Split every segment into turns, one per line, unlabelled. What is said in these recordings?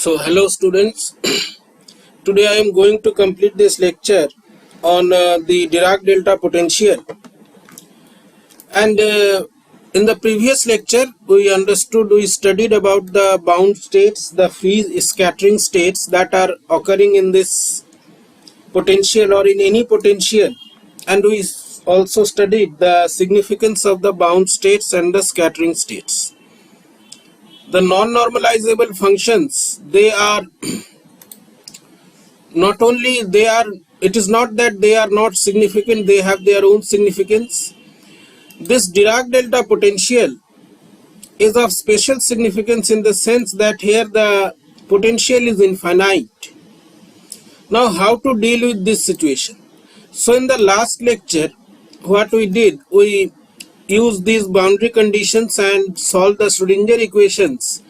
So hello students, today I am going to complete this lecture on the Dirac delta potential, and in the previous lecture we studied about the bound states, the free scattering states that are occurring in this potential or in any potential, and we also studied the significance of the bound states and the scattering states. The non-normalizable functions, they are not only it is not that they are not significant, they have their own significance. This Dirac delta potential is of special significance in the sense that here the potential is infinite. Now how to deal with this situation? So in the last lecture what we did, we used these boundary conditions and solved the Schrodinger equations.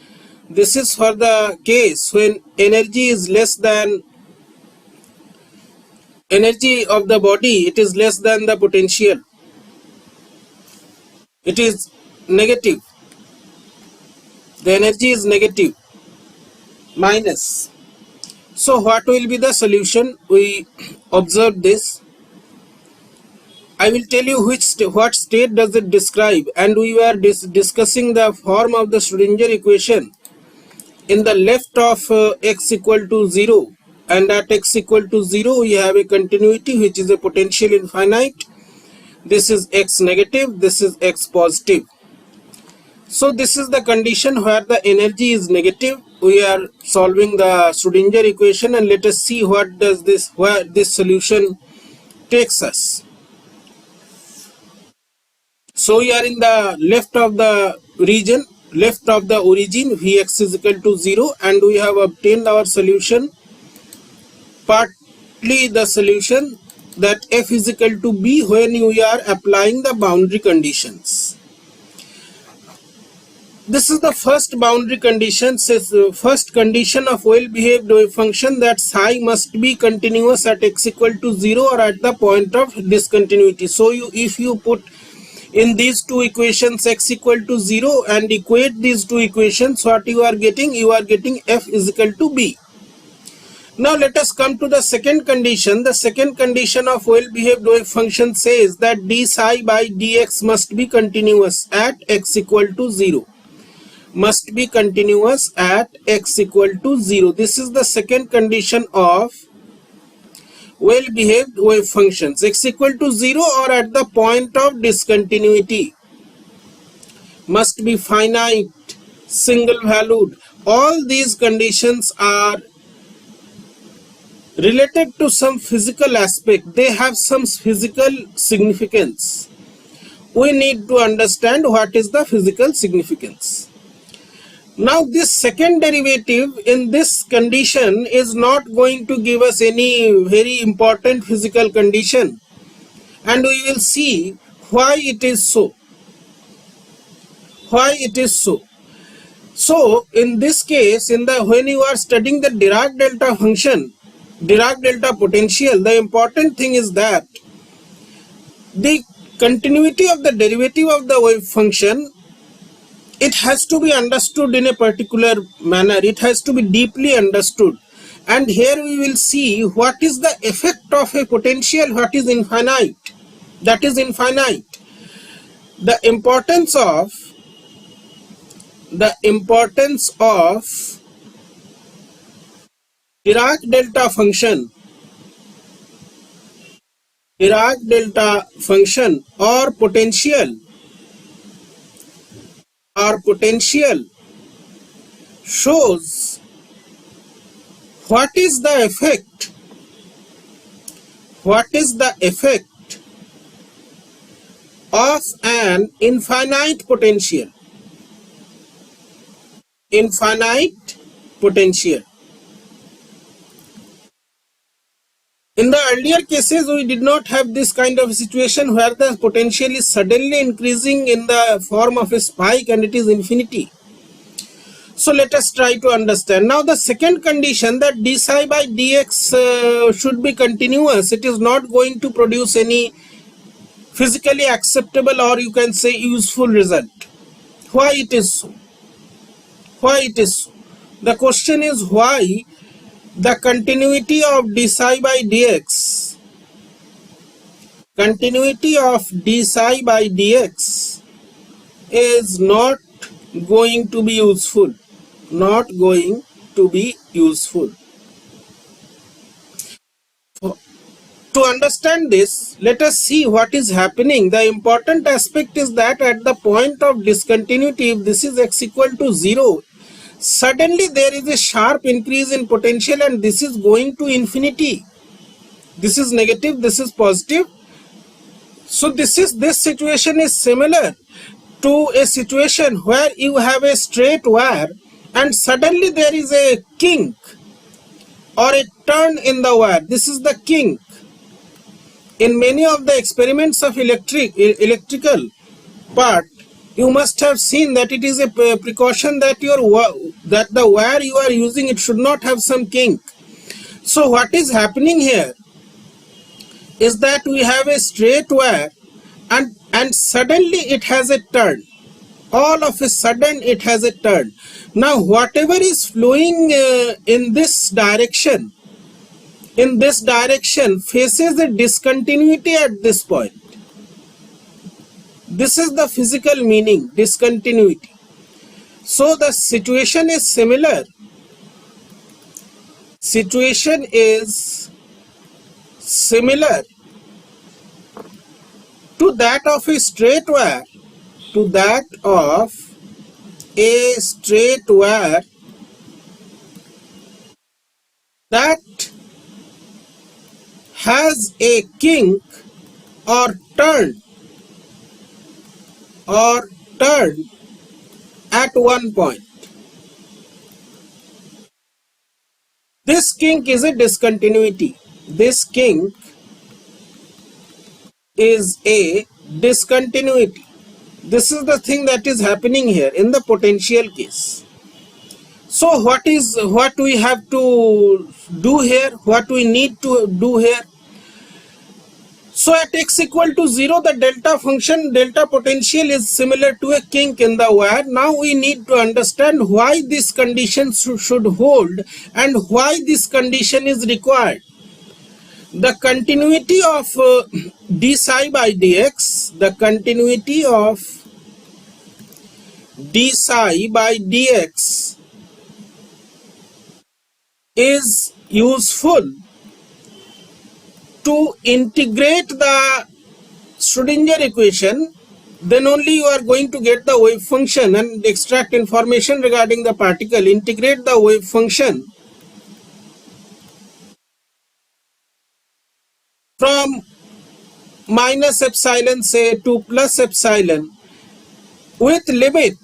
This is for the case when energy is less than energy of the body, it is less than the potential, it is negative, the energy is negative, minus. So what will be the solution? We observe this. I will tell you what state does it describe, and we were discussing the form of the Schrodinger equation. In the left of x equal to 0, and at x equal to 0 we have a continuity which is a potential infinite. This is x negative, this is x positive. So this is the condition where the energy is negative. We are solving the Schrodinger equation, and let us see where this solution takes us. So we are in the left of the region, left of the origin, Vx is equal to 0, and we have obtained our solution. Partly the solution that f is equal to b when we are applying the boundary conditions. This is the first boundary condition, says first condition of well-behaved wave function, that psi must be continuous at x equal to 0 or at the point of discontinuity. So if you put in these two equations x equal to 0 and equate these two equations, what you are getting f is equal to b. Now let us come to the second condition. The second condition of well-behaved wave function says that d psi by dx must be continuous at x equal to 0. Must be continuous at x equal to 0. This is the second condition of well-behaved wave functions. X equal to 0 or at the point of discontinuity. Must be finite, single valued. All these conditions are related to some physical aspect. They have some physical significance. We need to understand what is the physical significance. Now this second derivative in this condition is not going to give us any very important physical condition, and we will see why it is so. Why it is so. So in this case, when you are studying the Dirac delta function, Dirac delta potential, the important thing is that the continuity of the derivative of the wave function, it has to be understood in a particular manner. It has to be deeply understood. And here we will see what is the effect of a potential, what is infinite. That is infinite. The importance of Dirac delta function or potential shows what is the effect of an infinite potential. In the earlier cases, we did not have this kind of situation where the potential is suddenly increasing in the form of a spike and it is infinity. So let us try to understand. Now the second condition, that d psi by dx should be continuous. It is not going to produce any physically acceptable, or you can say useful result. Why it is so? The question is why the continuity of d psi by dx, is not going to be useful, not going to be useful. To understand this, let us see what is happening. The important aspect is that at the point of discontinuity, if this is x equal to 0, suddenly there is a sharp increase in potential and this is going to infinity. This is negative, this is positive. So this situation is similar to a situation where you have a straight wire and suddenly there is a kink or a turn in the wire. This is the kink. In many of the experiments of electrical part, you must have seen that it is a precaution that the wire you are using, it should not have some kink. So what is happening here is that we have a straight wire and suddenly it has a turn. All of a sudden it has a turn. Now whatever is flowing in this direction faces a discontinuity at this point. This is the physical meaning, discontinuity. So the situation is similar. Situation is similar to that of a straight wire, that has a kink or turn at one point. This kink is a discontinuity. This kink is a discontinuity. This is the thing that is happening here in the potential case. So what we have to do here, what we need to do here? So at x equal to 0, the delta function, delta potential is similar to a kink in the wire. Now we need to understand why this condition should hold and why this condition is required. The continuity of d psi by dx, is useful to integrate the Schrodinger equation. Then only you are going to get the wave function and extract information regarding the particle. Integrate the wave function from minus epsilon, say, to plus epsilon with limit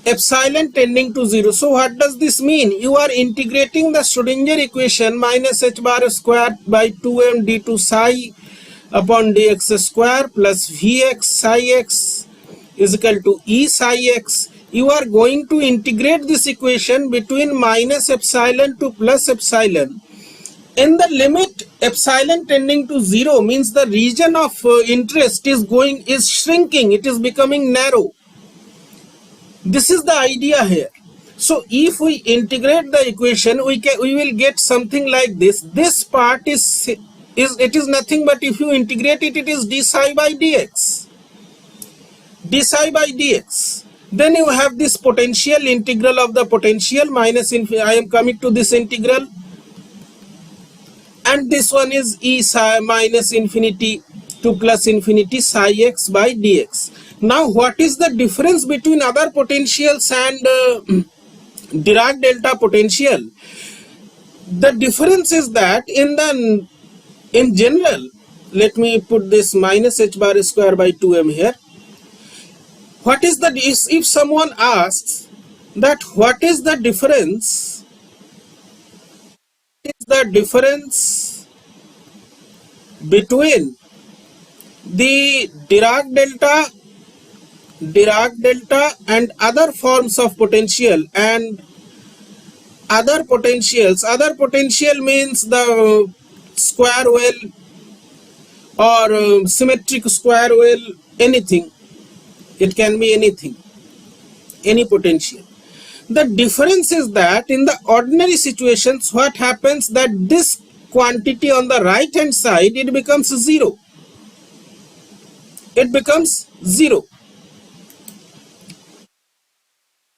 epsilon tending to 0. So what does this mean? You are integrating the Schrodinger equation minus h bar square by 2m d2 psi upon dx square plus vx psi x is equal to e psi x. You are going to integrate this equation between minus epsilon to plus epsilon. In the limit epsilon tending to 0 means the region of interest is shrinking, it is becoming narrow. This is the idea here. So if we integrate the equation, we will get something like this. This part is nothing but, if you integrate it, it is d psi by dx. Then you have this potential, integral of the potential minus infinity. I am coming to this integral. And this one is e psi minus infinity to plus infinity psi x by dx. Now what is the difference between other potentials and Dirac delta potential? The difference is that in general, let me put this minus h bar square by 2m here. What is if someone asks that what is the difference? Between the Dirac delta and other forms of potential and other potentials. Other potential means the square well or symmetric square well, anything. It can be anything. any potential. The difference is that in the ordinary situations, what happens that this quantity on the right hand side, it becomes zero. It becomes zero.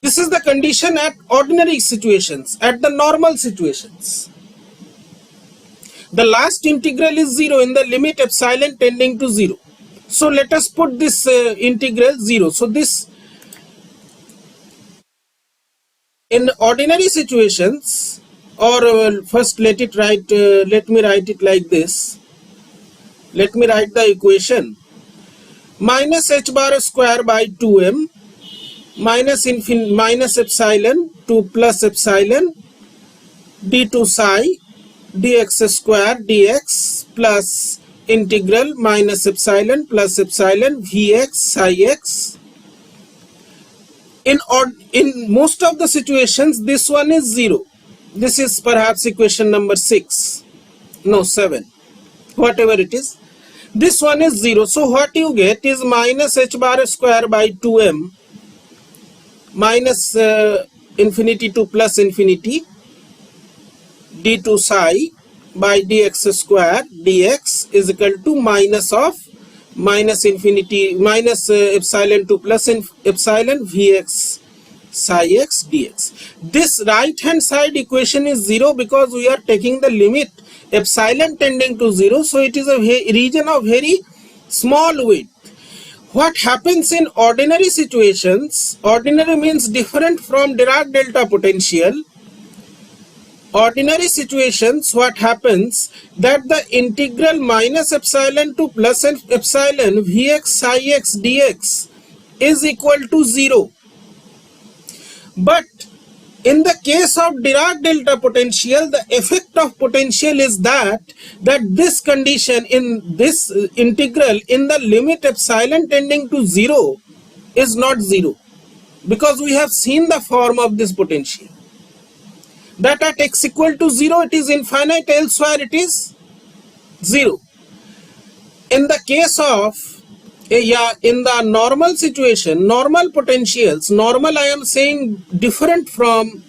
This is the condition at ordinary situations, at the normal situations. The last integral is 0 in the limit epsilon tending to 0. So let us put this integral 0. So this, in ordinary situations, or first let me write it like this. Let me write the equation. Minus h bar square by 2m minus epsilon to plus epsilon d2 psi dx square dx plus integral minus epsilon plus epsilon vx psi x. In most of the situations, this one is 0. This is perhaps equation number 6. No, 7. Whatever it is. This one is 0. So what you get is minus h bar square by 2m minus infinity to plus infinity d2 psi by dx square dx is equal to minus of minus infinity minus epsilon to plus epsilon vx psi x dx. This right hand side equation is 0 because we are taking the limit epsilon tending to 0, so it is a region of very small width. What happens in ordinary situations, ordinary means different from Dirac delta potential. Ordinary situations, what happens that the integral minus epsilon to plus epsilon vx psi x dx is equal to 0. But in the case of Dirac delta potential, the effect of potential is that this condition in this integral in the limit epsilon tending to 0 is not 0, because we have seen the form of this potential, that at x equal to 0 it is infinite, elsewhere it is 0. In the case of in the normal situation, normal potentials, normal I am saying different from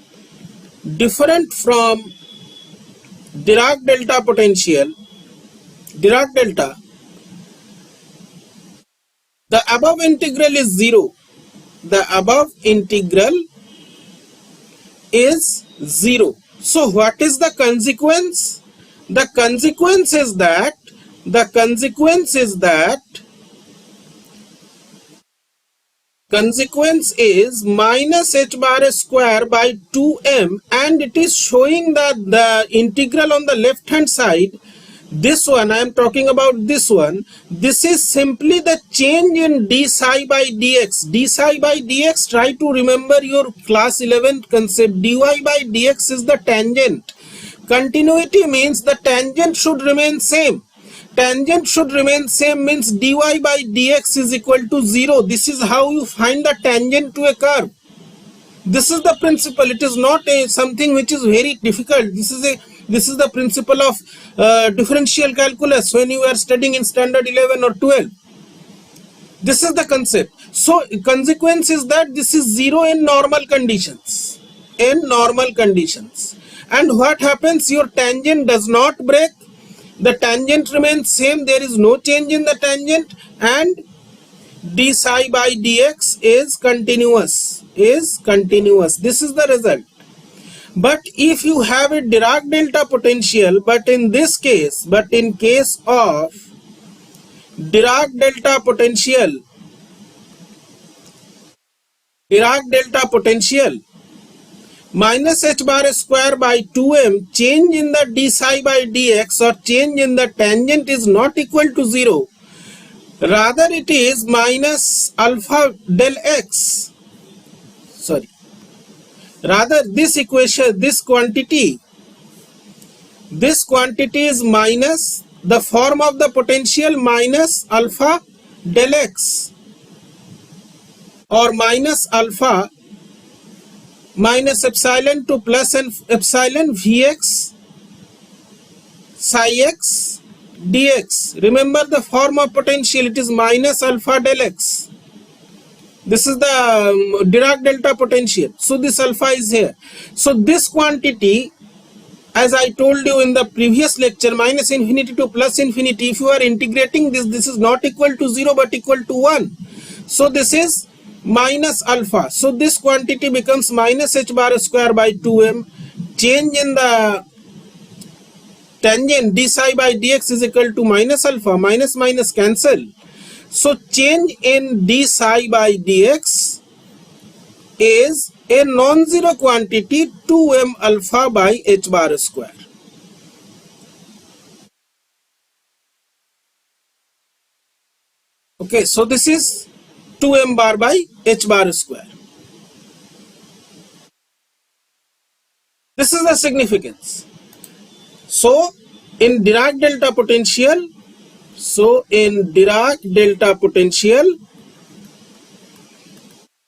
Dirac delta potential, Dirac delta, the above integral is 0. The above integral is 0. So what is the consequence? The consequence is that consequence is minus h bar square by 2m, and it is showing that the integral on the left hand side, this one I am talking about, this one, this is simply the change in d psi by dx. D psi by dx, try to remember your class 11 concept. Dy by dx is the tangent. Continuity means the tangent should remain same. Tangent should remain same means dy by dx is equal to 0. This is how you find the tangent to a curve. This is the principle. It is not something which is very difficult. This is the principle of differential calculus when you are studying in standard 11 or 12. This is the concept. So consequence is that this is 0 in normal conditions. In normal conditions. And what happens? Your tangent does not break. The tangent remains same, there is no change in the tangent, and d psi by dx is continuous, This is the result. But if you have a Dirac delta potential, but in case of Dirac delta potential, minus h bar square by 2m, change in the d psi by dx or change in the tangent is not equal to 0. Rather it is minus alpha del x. Sorry. Rather this equation, this quantity is minus the form of the potential minus alpha del x, or minus alpha minus epsilon to plus epsilon vx psi x dx. Remember the form of potential, it is minus alpha del x. This is the Dirac delta potential. So this alpha is here. So this quantity, as I told you in the previous lecture, minus infinity to plus infinity, if you are integrating this, this is not equal to 0 but equal to 1. So this is minus alpha. So this quantity becomes minus h bar square by 2m. Change in the tangent d psi by dx is equal to minus alpha. Minus minus cancel. So change in d psi by dx is a non-zero quantity 2m alpha by h bar square. Okay, so this is 2m bar by h bar square. This is the significance. So in Dirac delta potential,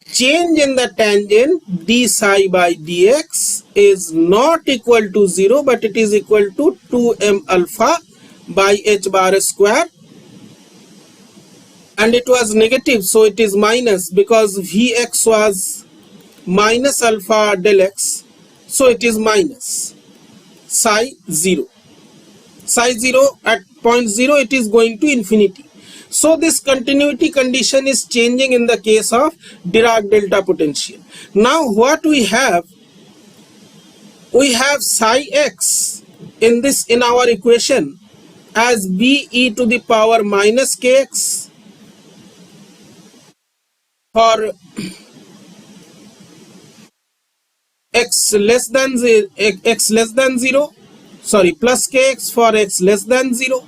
change in the tangent d psi by dx is not equal to 0 but it is equal to 2m alpha by h bar square, and it was negative, so it is minus because Vx was minus alpha del x, so it is minus psi 0. Psi 0 at point 0 it is going to infinity. So this continuity condition is changing in the case of Dirac delta potential. Now what we have psi x in our equation as b e to the power minus kx for x less than 0, sorry, plus kx for x less than 0,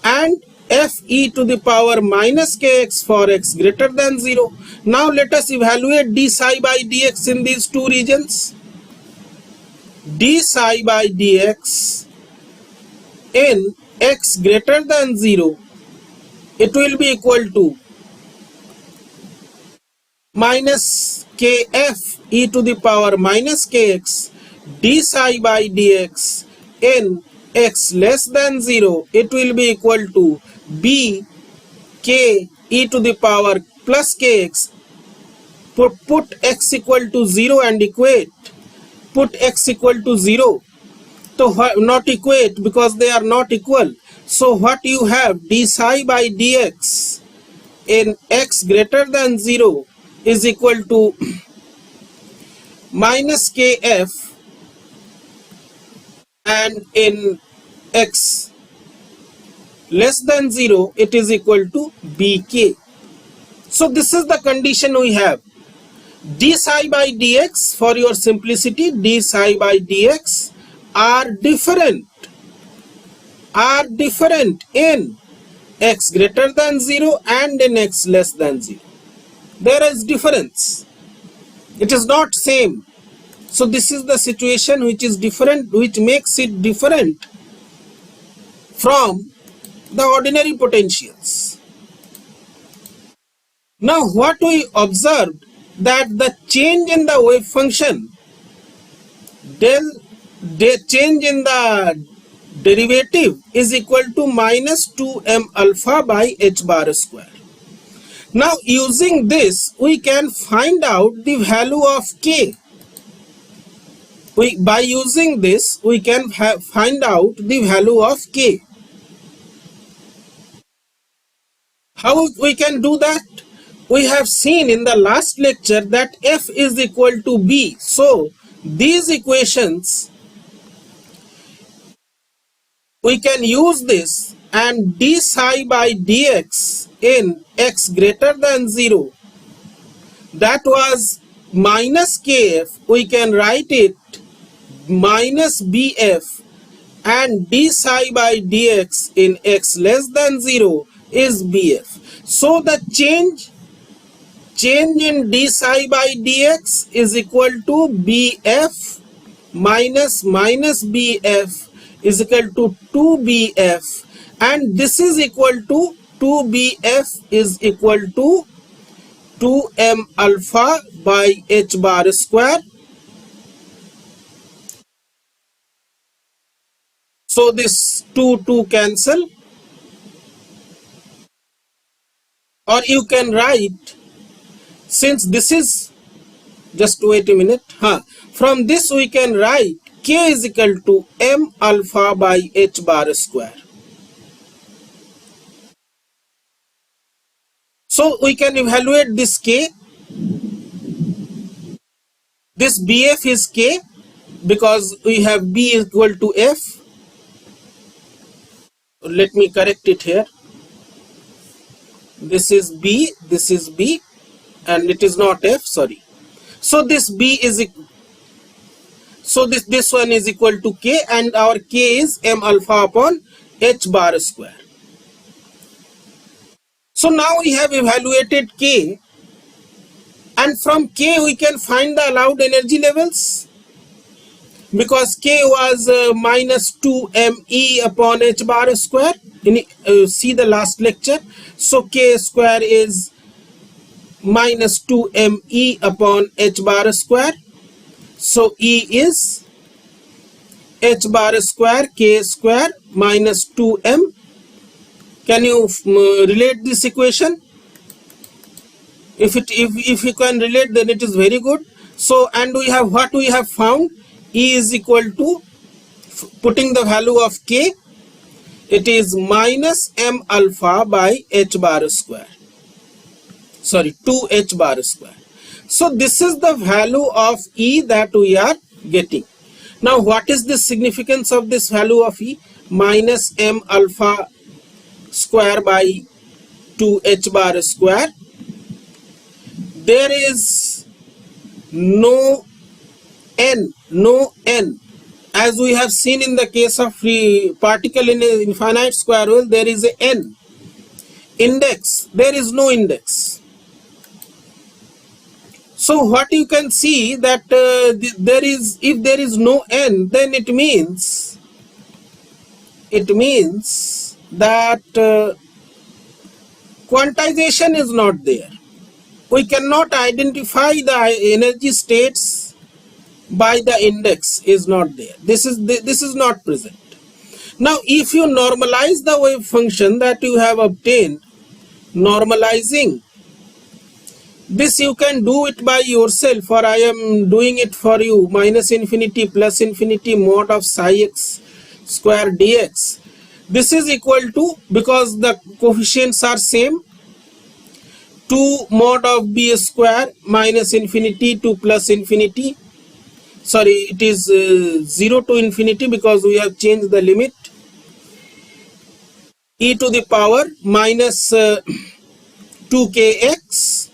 and f e to the power minus kx for x greater than 0. Now let us evaluate d psi by dx in these two regions. D psi by dx in x greater than 0, it will be equal to minus kf e to the power minus kx d psi by dx in x less than 0, it will be equal to b k e to the power plus kx. Put x equal to 0 and equate. Put x equal to 0. So not equate because they are not equal. So what you have, d psi by dx in x greater than 0 is equal to minus kf, and in x less than 0 it is equal to bk. So this is the condition we have. D psi by dx, for your simplicity, d psi by dx are different in x greater than 0 and in x less than 0. There is difference. It is not same. So this is the situation which is different, which makes it different from the ordinary potentials. Now what we observed, that the change in the wave function, change in the derivative is equal to minus 2m alpha by h bar square. Now using this we can find out the value of k. By using this we can find out the value of k. How we can do that? We have seen in the last lecture that f is equal to b. So these equations, we can use this, and d psi by dx in x greater than 0, that was minus kf, we can write it minus bf, and d psi by dx in x less than 0 is bf. So the change in d psi by dx is equal to bf minus bf is equal to 2bf, and this is equal to 2bf is equal to 2m alpha by h bar square. So this 2 cancel, or you can write Since this is, just wait a minute, from this we can write K is equal to M alpha by H bar square. So we can evaluate this K. This BF is K because we have B equal to F. Let me correct it here. This is B, and it is not F, sorry. So this B is, so this one is equal to K, and our K is M alpha upon H bar square. So now we have evaluated K, and from K we can find the allowed energy levels, because K was minus 2 ME upon H bar square. See the last lecture. So K square is minus 2 ME upon H bar square. So E is H bar square K square minus 2M. Can you relate this equation? If you can relate, then it is very good. So, and we have what we have found. E is equal to, putting the value of K, it is minus M alpha by H bar square. Sorry, 2H bar square. So this is the value of E that we are getting. Now what is the significance of this value of E? Minus M alpha square by 2H bar square. There is no N, as we have seen in the case of free particle in an infinite square hole. There is a N. Index, there is no index. So what you can see that if there is no N, then it means that quantization is not there. We cannot identify the energy states by the index is not there. This is not present. Now if you normalize the wave function that you have obtained, normalizing this, you can do it by yourself, or I am doing it for you. Minus infinity plus infinity mod of psi x square dx. This is equal to, because the coefficients are same, 2 mod of b square minus infinity to plus infinity. Sorry, it is 0 to infinity because we have changed the limit. E to the power minus 2kx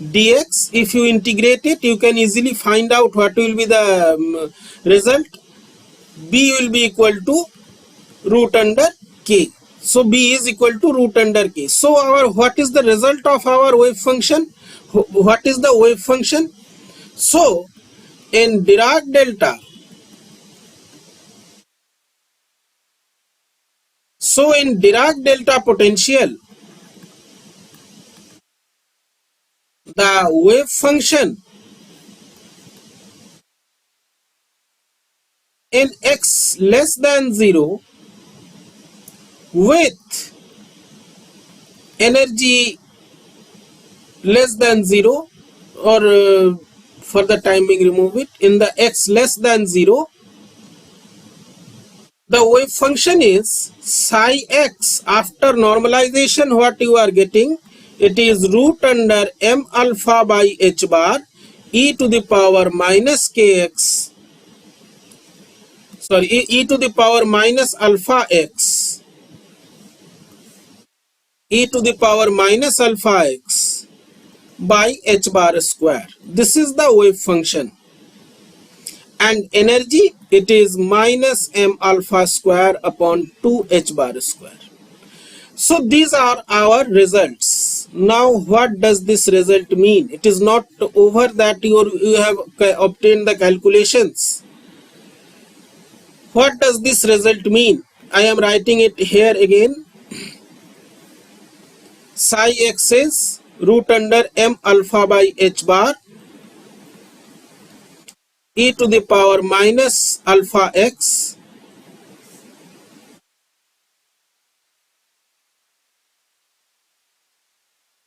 dx. If you integrate it, you can easily find out what will be the result. B will be equal to root under k. So B is equal to root under k. So what is the result of our wave function? What is the wave function? So in Dirac delta, potential, the wave function in x less than 0 with energy less than 0, or for the time being remove it, in the x less than 0, the wave function is psi x. After normalization, what you are getting, it is root under M alpha by H bar e to the power minus kx, sorry, e to the power minus alpha x, e to the power minus alpha x by H bar square. This is the wave function. And energy, it is minus M alpha square upon 2H bar square. So these are our results. Now what does this result mean? It is not over that you have obtained the calculations. What does this result mean? I am writing it here again. Psi x is root under M alpha by H bar e to the power minus alpha x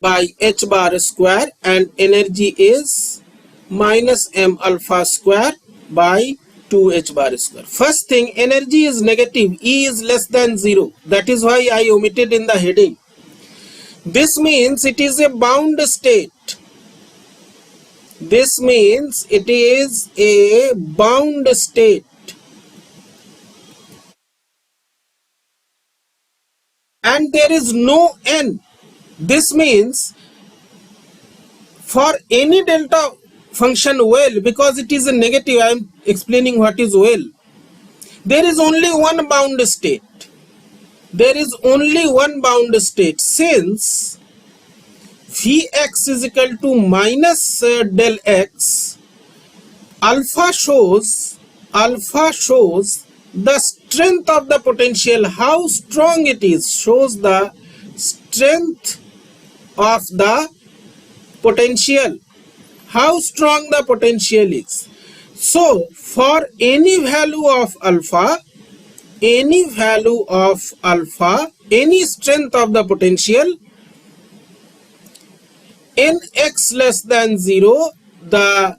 by h bar square, and energy is minus m alpha square by 2h bar square. First thing, energy is negative, E is less than 0. That is why I omitted in the heading. This means it is a bound state. This means it is a bound state. And there is no n. This means for any delta function well, because it is a negative, I am explaining what is well. There is only one bound state. There is only one bound state, since Vx is equal to minus del x, alpha shows the strength of the potential, how strong it is, shows the strength of the potential, how strong the potential is. So for any value of alpha, any strength of the potential, nx less than 0, the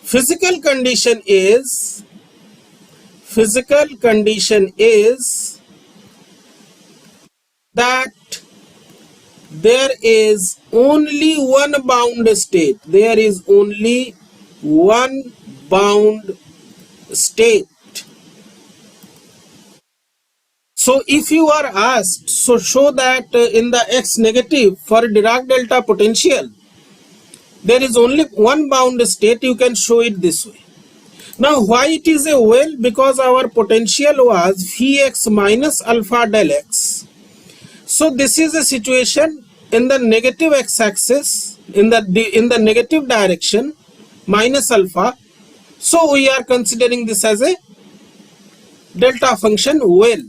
physical condition is that there is only one bound state. There is only one bound state. So if you are asked, so show that in the x negative for Dirac delta potential, there is only one bound state, you can show it this way. Now why it is a well? Because our potential was Vx minus alpha del x. So this is a situation in the negative x-axis, in the negative direction, minus alpha. So we are considering this as a delta function well.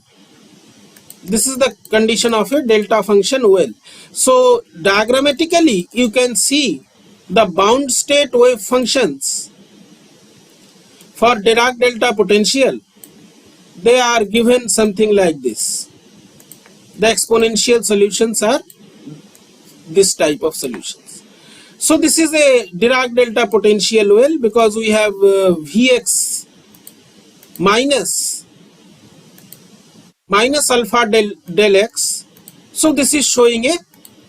This is the condition of a delta function well. So diagrammatically you can see the bound state wave functions for Dirac delta potential. They are given something like this. The exponential solutions are this type of solutions. So this is a Dirac delta potential well, because we have Vx minus alpha del x. So this is showing a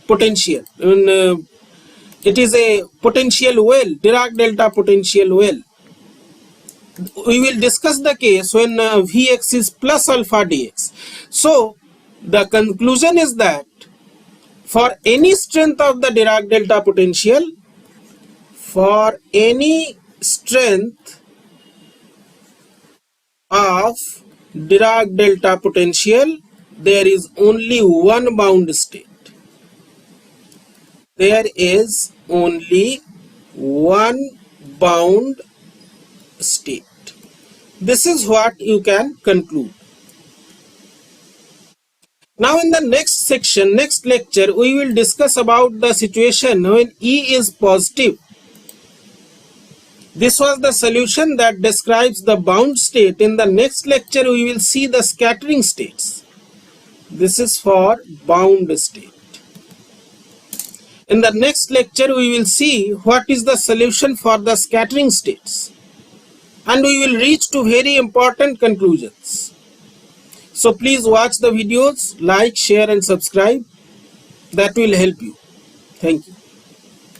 potential. It is a potential well, Dirac delta potential well. We will discuss the case when Vx is plus alpha dx. So the conclusion is that for any strength of the Dirac delta potential, for any strength of Dirac delta potential, there is only one bound state. There is only one bound state. This is what you can conclude. Now in the next section, next lecture, we will discuss about the situation when E is positive. This was the solution that describes the bound state. In the next lecture, we will see the scattering states. This is for bound state. In the next lecture, we will see what is the solution for the scattering states. And we will reach to very important conclusions. So please watch the videos, like, share and subscribe. That will help you. Thank you.